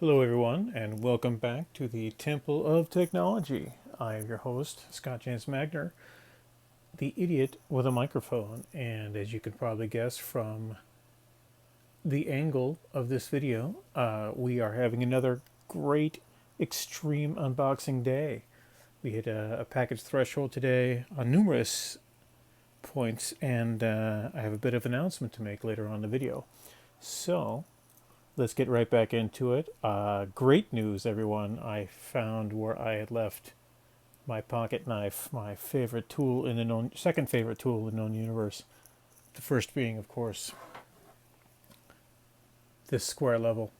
Hello, everyone, and welcome back to the Temple of Technology. I am your host, Scott James Magner, the idiot with a microphone. And as you can probably guess from the angle of this video, we are having another great extreme unboxing day. We hit a package threshold today on numerous points, and I have a bit of an announcement to make later on in the video. So, let's get right back into it. Great news, everyone. I found where I had left my pocket knife, my favorite tool in the known, second favorite tool in the known universe. The first being, of course, this square level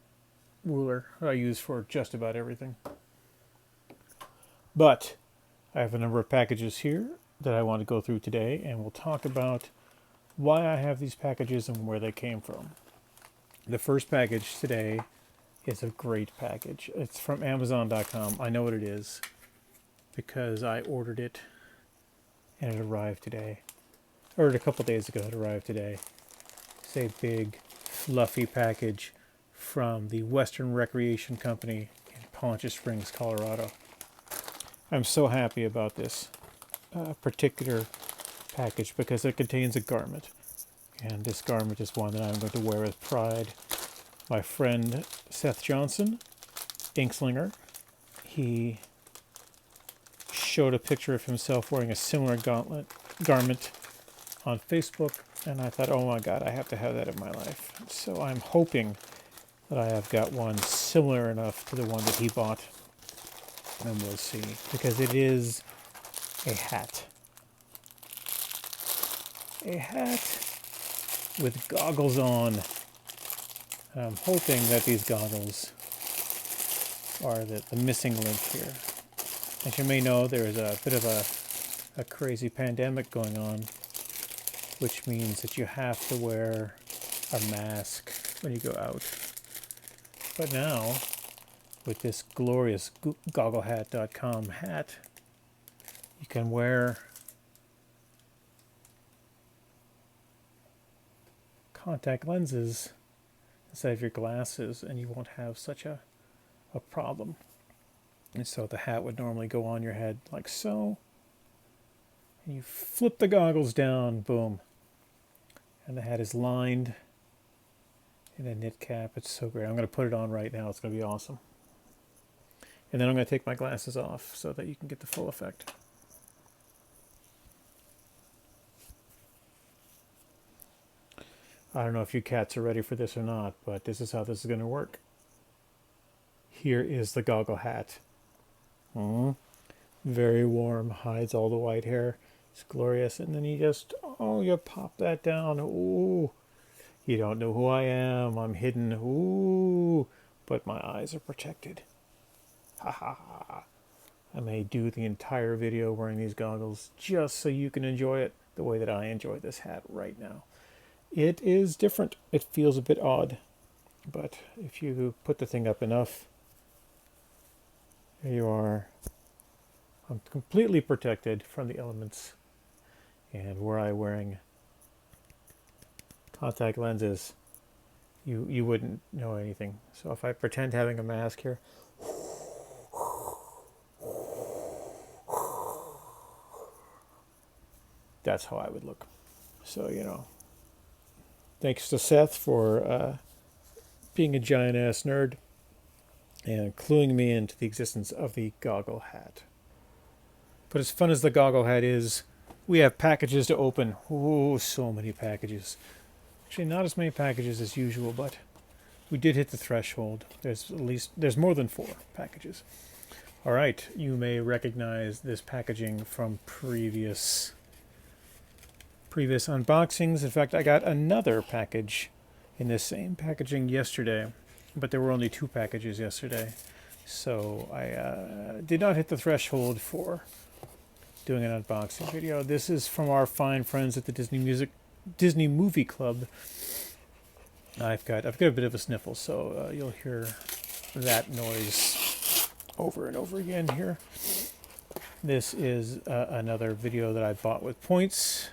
ruler I use for just about everything. But I have a number of packages here that I want to go through today, and we'll talk about why I have these packages and where they came from. The first package today is a great package. It's from Amazon.com. I know what it is because I ordered it and it arrived today. Or a couple days ago, it arrived today. It's a big, fluffy package from the Western Recreation Company in Poncha Springs, Colorado. I'm so happy about this particular package because it contains a garment. And this garment is one that I'm going to wear with pride. My friend Seth Johnson, Inkslinger, he showed a picture of himself wearing a similar garment on Facebook, and I thought, oh my God, I have to have that in my life. So I'm hoping that I have got one similar enough to the one that he bought, and we'll see, because it is a hat. A hat with goggles on. And I'm hoping that these goggles are the missing link here. As you may know, there is a bit of a crazy pandemic going on, which means that you have to wear a mask when you go out. But now, with this glorious gogglehat.com hat, you can wear contact lenses instead of your glasses, and you won't have such a problem. And so the hat would normally go on your head like so, and you flip the goggles down, boom, and the hat is lined in a knit cap. It's so great. I'm going to put it on right now. It's going to be awesome. And then I'm going to take my glasses off so that you can get the full effect. I don't know if you cats are ready for this or not, but this is how this is going to work. Here is the goggle hat. Very warm, hides all the white hair. It's glorious. And then you pop that down. Ooh, you don't know who I am. I'm hidden. Ooh, but my eyes are protected. Ha ha ha. I may do the entire video wearing these goggles just so you can enjoy it the way that I enjoy this hat right now. It is different. It feels a bit odd, but if you put the thing up enough, here you are. I'm completely protected from the elements. And were I wearing contact lenses, you wouldn't know anything. So if I pretend having a mask here, that's how I would look. So, thanks to Seth for being a giant-ass nerd and cluing me into the existence of the goggle hat. But as fun as the goggle hat is, we have packages to open. Oh, so many packages. Actually, not as many packages as usual, but we did hit the threshold. There's more than 4 packages. All right, you may recognize this packaging from previous unboxings. In fact, I got another package in this same packaging yesterday, but there were only 2 packages yesterday, so I did not hit the threshold for doing an unboxing video. This is from our fine friends at the Disney Movie Club. I've got a bit of a sniffle, so you'll hear that noise over and over again here. This is another video that I bought with points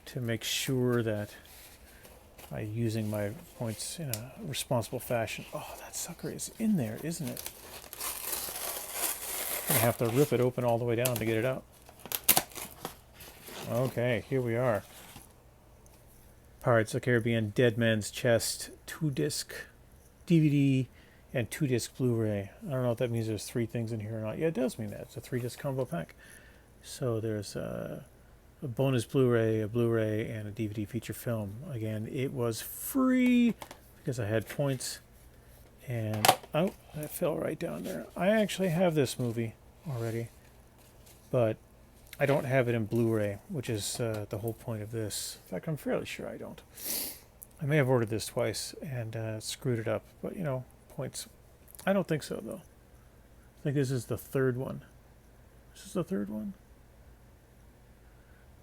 to make sure that by using my points in a responsible fashion. Oh, that sucker is in there, isn't it? I'm gonna have to rip it open all the way down to get it out. Okay, here we are. Pirates of the Caribbean, Dead Man's Chest, 2-disc DVD and 2-disc Blu-ray. I don't know if that means there's 3 things in here or not. Yeah, it does mean that. It's a 3-disc combo pack. So there's a bonus Blu-ray, a Blu-ray, and a DVD feature film. Again, it was free because I had points. And, oh, that fell right down there. I actually have this movie already, but I don't have it in Blu-ray, which is the whole point of this. In fact, I'm fairly sure I don't. I may have ordered this twice and screwed it up, but, you know, points. I don't think so, though. I think this is the 3rd one. This is the 3rd one?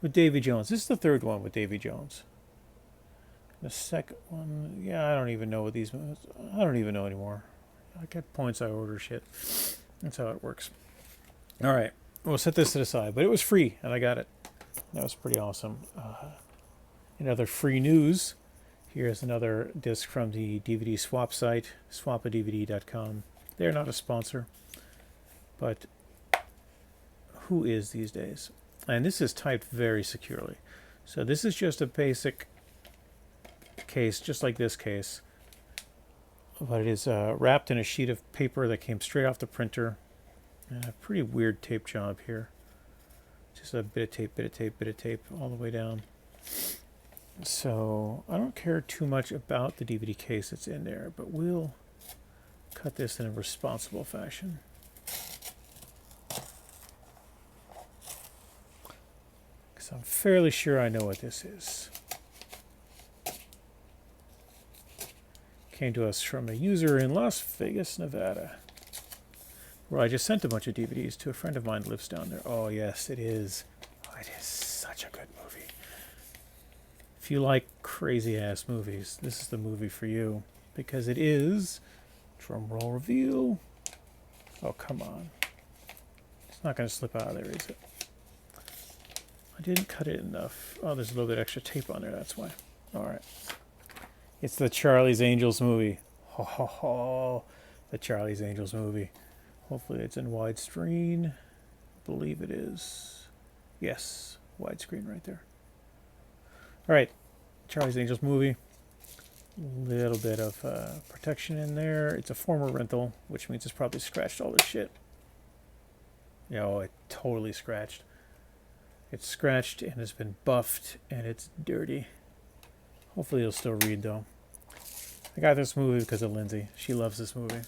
With Davy Jones. This is the 3rd one with Davy Jones. The 2nd one, yeah, I don't even know what these. I don't even know anymore. I get points, I order shit. That's how it works. All right, we'll set this to the side, but it was free, and I got it. That was pretty awesome. In other free news, here's another disc from the DVD swap site, swapadvd.com. They're not a sponsor, but who is these days? And this is typed very securely. So this is just a basic case, just like this case, but it is wrapped in a sheet of paper that came straight off the printer, and a pretty weird tape job here. Just a bit of tape, bit of tape, bit of tape all the way down. So I don't care too much about the DVD case that's in there, but we'll cut this in a responsible fashion. Because I'm fairly sure I know what this is. Came to us from a user in Las Vegas, Nevada, where I just sent a bunch of DVDs to a friend of mine who lives down there. Oh, yes, it is. Oh, it is such a good movie. If you like crazy-ass movies, this is the movie for you. Because it is, drum roll reveal. Oh, come on. It's not going to slip out of there, is it? I didn't cut it enough. Oh, there's a little bit extra tape on there, that's why. All right. It's the Charlie's Angels movie. Ho, ho, ho. The Charlie's Angels movie. Hopefully it's in widescreen. I believe it is. Yes, widescreen right there. All right, Charlie's Angels movie. Little bit of protection in there. It's a former rental, which means it's probably scratched all this shit. You know, it totally scratched. It's scratched and it's been buffed and it's dirty. Hopefully it'll still read though. I got this movie because of Lindsay. She loves this movie.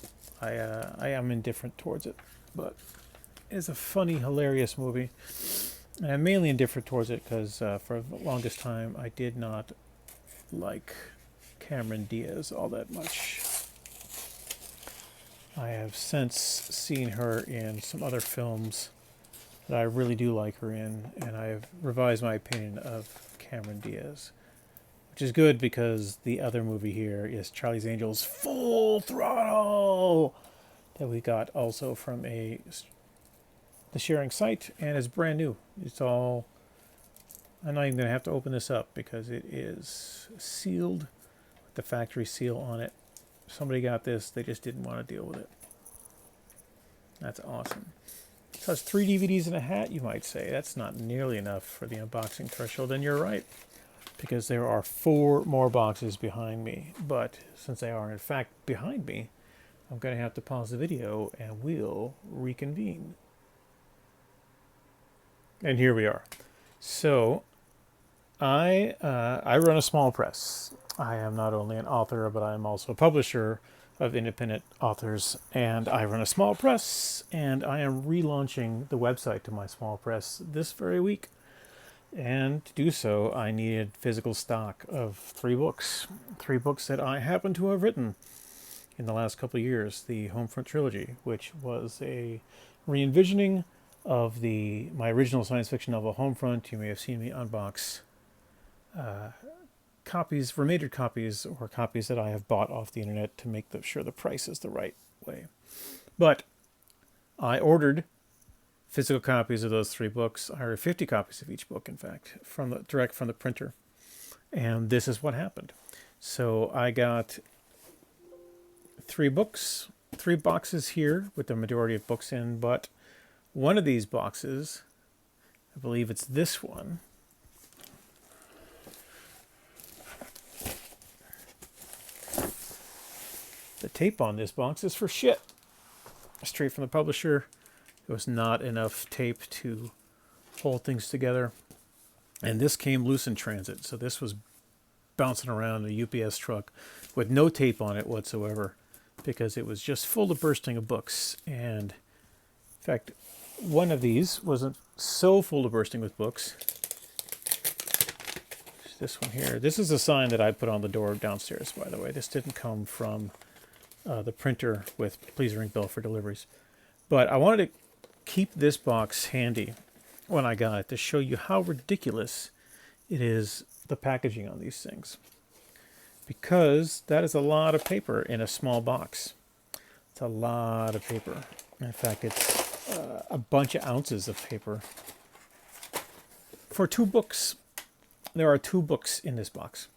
I am indifferent towards it, but it's a funny, hilarious movie. And I'm mainly indifferent towards it because for the longest time I did not like Cameron Diaz all that much. I have since seen her in some other films that I really do like her in, and I have revised my opinion of Cameron Diaz. Which is good because the other movie here is Charlie's Angels Full Throttle that we got also from the sharing site, and it's brand new. It's all, I'm not even going to have to open this up because it is sealed with the factory seal on it. Somebody got this, they just didn't want to deal with it. That's awesome. So it's 3 DVDs and a hat, you might say. That's not nearly enough for the unboxing threshold, and you're right. Because there are 4 more boxes behind me. But since they are in fact behind me, I'm going to have to pause the video and we'll reconvene. And here we are. So I run a small press. I am not only an author, but I'm also a publisher of independent authors. And I run a small press, and I am relaunching the website to my small press this very week. And to do so, I needed physical stock of 3 books. 3 books that I happen to have written in the last couple of years. The Homefront Trilogy, which was a re-envisioning of my original science fiction novel, Homefront. You may have seen me unbox copies, remastered copies, or copies that I have bought off the internet to make sure the price is the right way. But I ordered physical copies of those 3 books. I ordered 50 copies of each book, in fact, direct from the printer. And this is what happened. So I got 3 boxes here with the majority of books in, but one of these boxes, I believe it's this one, the tape on this box is for shit. Straight from the publisher. There was not enough tape to hold things together. And this came loose in transit. So this was bouncing around a UPS truck with no tape on it whatsoever, because it was just full to bursting of books. And in fact, one of these wasn't so full to bursting with books. This one here. This is a sign that I put on the door downstairs, by the way. This didn't come from the printer with Please Ring Bell for deliveries. But I wanted to keep this box handy when I got it to show you how ridiculous it is, the packaging on these things. Because that is a lot of paper in a small box. It's a lot of paper. In fact, it's a bunch of ounces of paper for 2 books. There are 2 books in this box.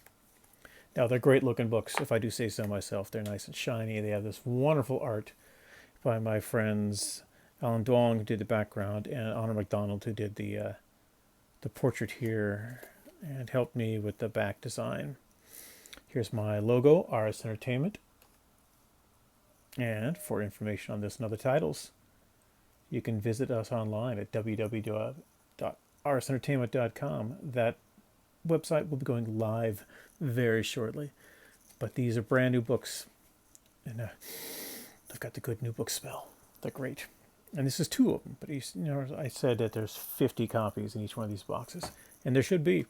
Now, they're great looking books, if I do say so myself. They're nice and shiny. They have this wonderful art by my friends Alan Dwong, who did the background, and Honor McDonald, who did the portrait here and helped me with the back design. Here's my logo, RS Entertainment. And for information on this and other titles, you can visit us online at www.rsentertainment.com. That website will be going live very shortly. But these are brand new books. And they've got the good new book smell. They're great. And this is 2 of them. But I said that there's 50 copies in each one of these boxes. And there should be.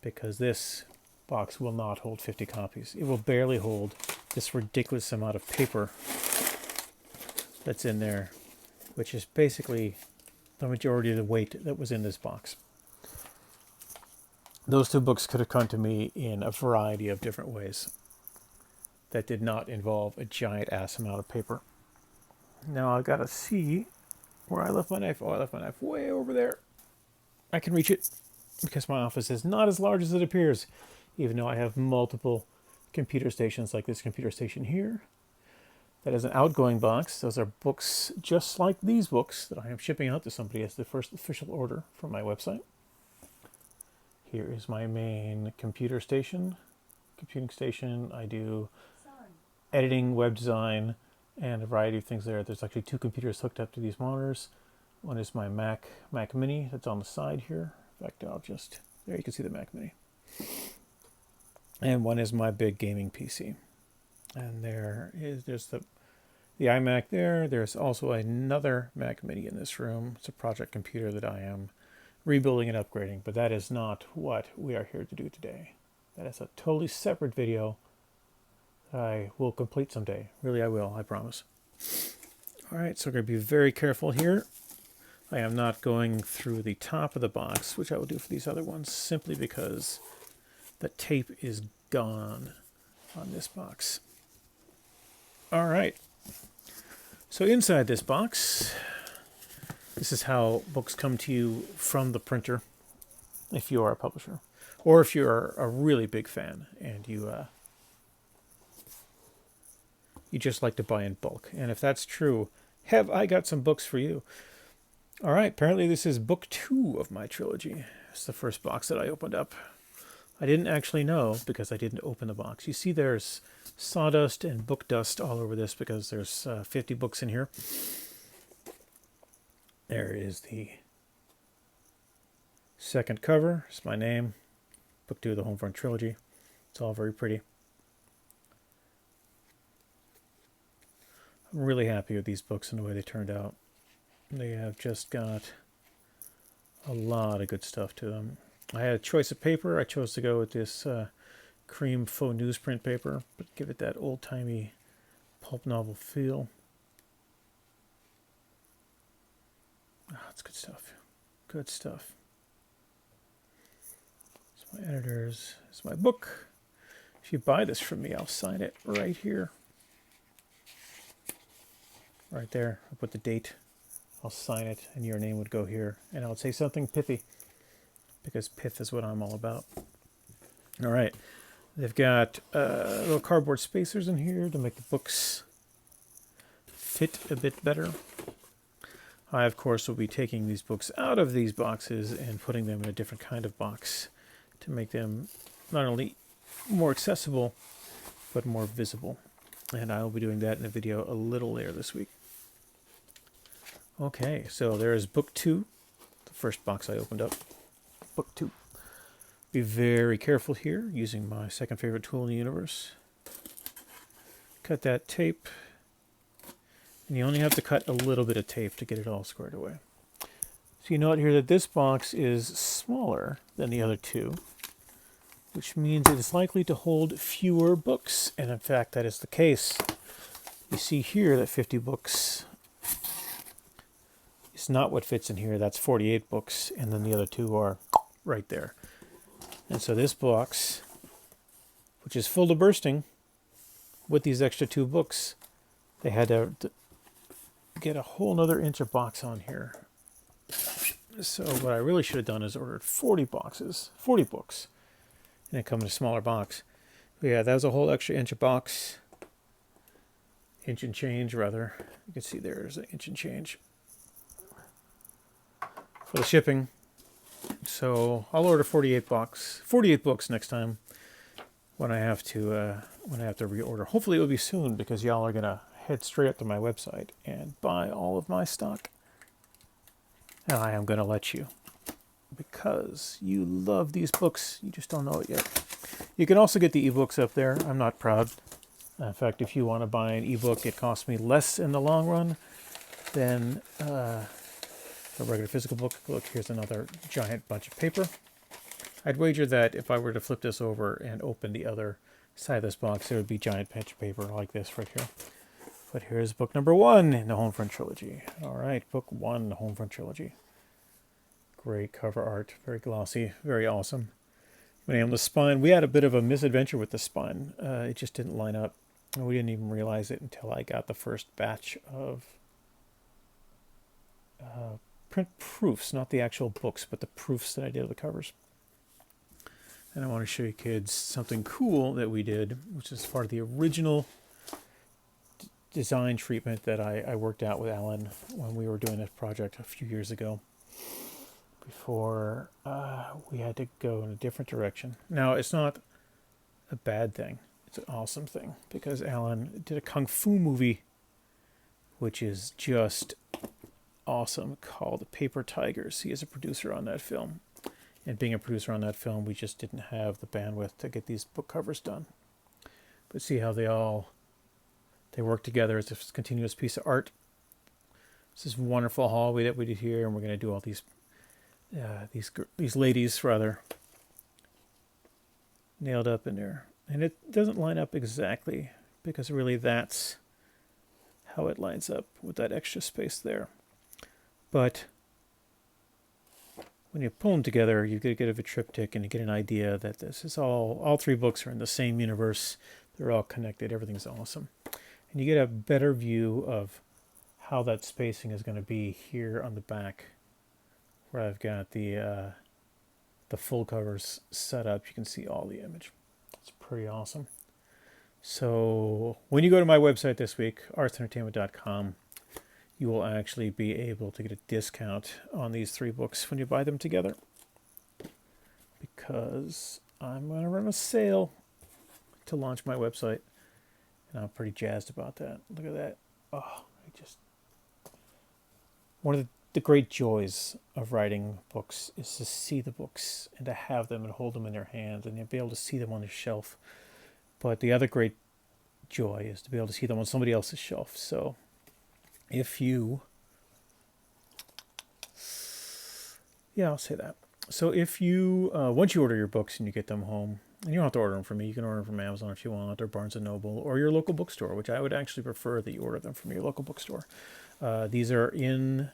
Because this box will not hold 50 copies. It will barely hold this ridiculous amount of paper that's in there, which is basically the majority of the weight that was in this box. Those 2 books could have come to me in a variety of different ways that did not involve a giant ass amount of paper. Now I've got to see where I left my knife. Oh, I left my knife way over there. I can reach it because my office is not as large as it appears, even though I have multiple computer stations like this computer station here. That is an outgoing box. Those are books just like these books that I am shipping out to somebody as the first official order from my website. Here is my main computing station. I do editing, web design, and a variety of things there. There's actually 2 computers hooked up to these monitors. One is my Mac Mini that's on the side here. In fact, there you can see the Mac Mini. And one is my big gaming PC. And there's the iMac there. There's also another Mac Mini in this room. It's a project computer that I am rebuilding and upgrading, but that is not what we are here to do today. That is a totally separate video that I will complete someday. Really, I will, I promise. All right, so we're going to be very careful here. I am not going through the top of the box, which I will do for these other ones, simply because the tape is gone on this box. All right. So inside this box, this is how books come to you from the printer, if you are a publisher, or if you're a really big fan and you just like to buy in bulk. And if that's true, have I got some books for you? All right, apparently this is book 2 of my trilogy. It's the first box that I opened up. I didn't actually know because I didn't open the box. You see there's sawdust and book dust all over this because there's 50 books in here. There is the second cover. It's my name. Book 2 of the Homefront trilogy. It's all very pretty. I'm really happy with these books and the way they turned out. They have just got a lot of good stuff to them. I had a choice of paper. I chose to go with this cream faux newsprint paper, but give it that old-timey pulp novel feel. Oh, it's good stuff. Good stuff. It's my editors. It's my book. If you buy this from me, I'll sign it right here. Right there. I'll put the date. I'll sign it, and your name would go here. And I would say something pithy, because pith is what I'm all about. All right. They've got little cardboard spacers in here to make the books fit a bit better. I, of course, will be taking these books out of these boxes and putting them in a different kind of box to make them not only more accessible, but more visible. And I will be doing that in a video a little later this week. Okay, so there is book 2, the first box I opened up. Book 2. Be very careful here, using my second favorite tool in the universe. Cut that tape. And you only have to cut a little bit of tape to get it all squared away. So you note here that this box is smaller than the other two, which means it is likely to hold fewer books. And in fact, that is the case. You see here that 50 books is not what fits in here. That's 48 books, and then the other two are right there. And so this box, which is full to bursting with these extra 2 books, they had to get a whole nother inch of box on here. So what I really should have done is ordered 40 books, and it come in a smaller box. But yeah, that was a whole extra inch of box. Inch and change, rather. You can see there's an inch and change for the shipping. So I'll order 48 books next time when I have to reorder. Hopefully it will be soon, because y'all are gonna head straight up to my website and buy all of my stock. And I am gonna let you, because you love these books. You just don't know it yet. You can also get the ebooks up there. I'm not proud. In fact, if you want to buy an ebook, it costs me less in the long run than a regular physical book. Look, here's another giant bunch of paper. I'd wager that if I were to flip this over and open the other side of this box, there would be giant bunch of paper like this right here. But here's book number 1 in the Homefront trilogy. All right, book 1, the Homefront trilogy. Great cover art, very glossy, very awesome. And the spine, we had a bit of a misadventure with the spine. It just didn't line up. And we didn't even realize it until I got the first batch of print proofs, not the actual books, but the proofs that I did of the covers. And I want to show you kids something cool that we did, which is part of the original design treatment that I worked out with Alan when we were doing this project a few years ago, before we had to go in a different direction. Now, it's not a bad thing. It's an awesome thing, because Alan did a Kung Fu movie, which is just awesome, called Paper Tigers. He is a producer on that film. And being a producer on that film, we just didn't have the bandwidth to get these book covers done. But see how they work together as a continuous piece of art. It's this wonderful hallway that we did here, and we're going to do all these ladies, rather, nailed up in there. And it doesn't line up exactly, because really that's how it lines up with that extra space there. But when you pull them together, you get a bit of a triptych, and you get an idea that this is all 3 books are in the same universe. They're all connected. Everything's awesome. And you get a better view of how that spacing is going to be here on the back, where I've got the full covers set up. You can see all the image. It's pretty awesome. So when you go to my website this week, artsentertainment.com, you will actually be able to get a discount on these 3 books when you buy them together, because I'm going to run a sale to launch my website, and I'm pretty jazzed about that. Look at that. Oh, one of the great joys of writing books is to see the books and to have them and hold them in your hands and be able to see them on the shelf. But the other great joy is to be able to see them on somebody else's shelf. So if you, I'll say that. So if you, once you order your books and you get them home, and you don't have to order them from me, you can order them from Amazon if you want, or Barnes & Noble, or your local bookstore, which I would actually prefer that you order them from your local bookstore. These are in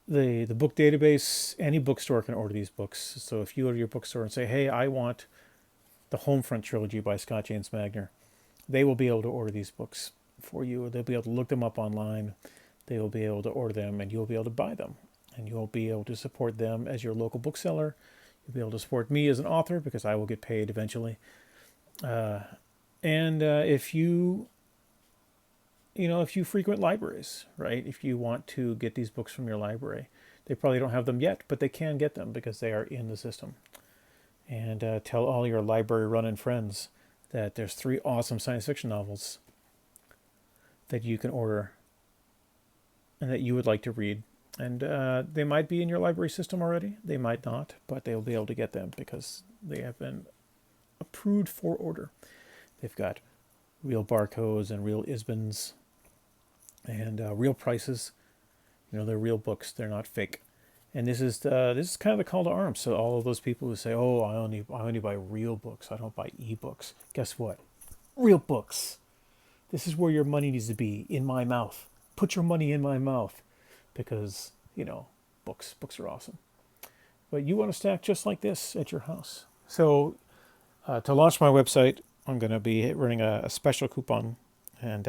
the book database. Any bookstore can order these books. So if you go to your bookstore and say, hey, I want the Homefront trilogy by Scott James Magner, they will be able to order these books for you. They'll be able to look them up online. They will be able to order them, and you'll be able to buy them. And you'll be able to support them as your local bookseller. You'll be able to support me as an author because I will get paid eventually. And if you if you frequent libraries, right? If you want to get these books from your library, they probably don't have them yet, but they can get them because they are in the system. And tell all your library run-in friends that there's 3 awesome science fiction novels that you can order and that you would like to read. And they might be in your library system already. They might not, but they'll be able to get them because they have been approved for order. They've got real barcodes and real ISBNs and real prices. They're real books. They're not fake. And this is kind of the call to arms. So all of those people who say, "Oh, I only buy real books. I don't buy ebooks." Guess what? Real books. This is where your money needs to be, in my mouth. Put your money in my mouth, because books are awesome. But you want to stack just like this at your house. So to launch my website, I'm going to be running a special coupon, and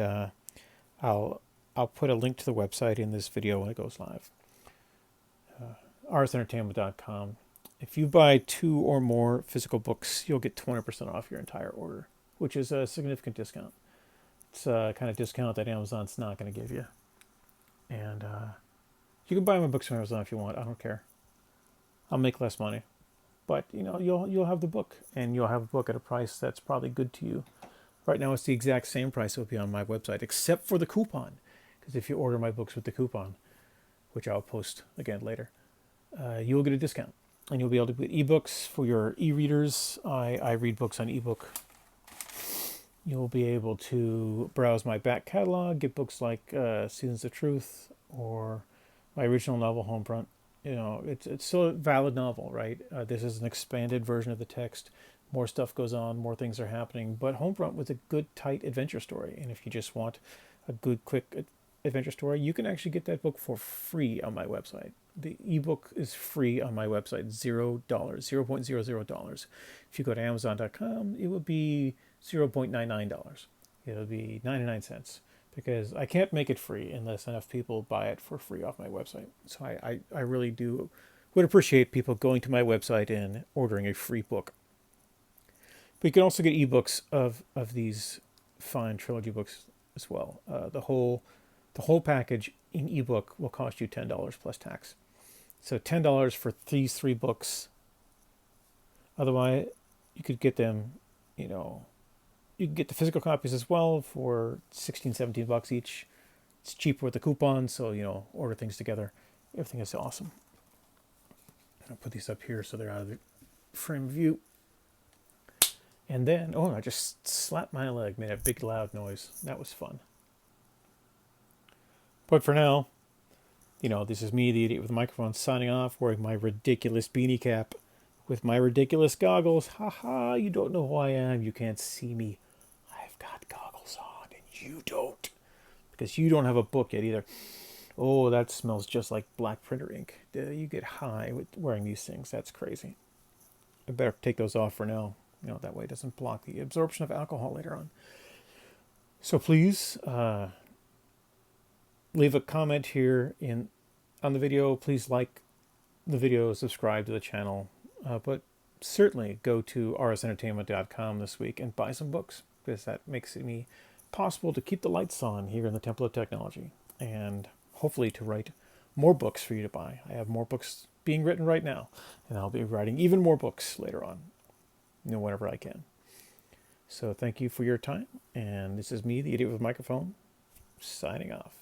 I'll put a link to the website in this video when it goes live. RSentertainment.com. If you buy 2 or more physical books, you'll get 20% off your entire order, which is a significant discount. It's a kind of discount that Amazon's not going to give you. And you can buy my books from Amazon if you want. I don't care. I'll make less money, but you'll have the book, and you'll have a book at a price that's probably good to you. Right now, it's the exact same price it would be on my website, except for the coupon. Because if you order my books with the coupon, which I'll post again later, you'll get a discount, and you'll be able to get ebooks for your e-readers. I read books on ebook. You'll be able to browse my back catalog, get books like Seasons of Truth or my original novel Homefront. It's still a valid novel, right? This is an expanded version of the text. More stuff goes on, more things are happening. But Homefront was a good, tight adventure story. And if you just want a good, quick adventure story, you can actually get that book for free on my website. The ebook is free on my website, $0, $0.00. If you go to Amazon.com, it will be $0.99. It'll be 99 cents, because I can't make it free unless enough people buy it for free off my website. So I really would appreciate people going to my website and ordering a free book. But you can also get ebooks of these fine trilogy books as well. The whole package in ebook will cost you $10 plus tax. So $10 for these 3 books. Otherwise, you could get them, you can get the physical copies as well for $16, $17 each. It's cheaper with the coupon, so, order things together. Everything is awesome. I'll put these up here so they're out of the frame view. And then, I just slapped my leg, made a big loud noise. That was fun. But for now, this is me, the idiot with the microphone, signing off, wearing my ridiculous beanie cap with my ridiculous goggles. Ha, you don't know who I am. You can't see me. I've got goggles on, and you don't. Because you don't have a book yet either. Oh, that smells just like black printer ink. You get high with wearing these things. That's crazy. I better take those off for now. That way it doesn't block the absorption of alcohol later on. So please, leave a comment here on the video. Please like the video, subscribe to the channel, but certainly go to rsentertainment.com this week and buy some books, because that makes it possible to keep the lights on here in the Temple of Technology, and hopefully to write more books for you to buy. I have more books being written right now, and I'll be writing even more books later on, whenever I can. So thank you for your time, and this is me, the idiot with a microphone, signing off.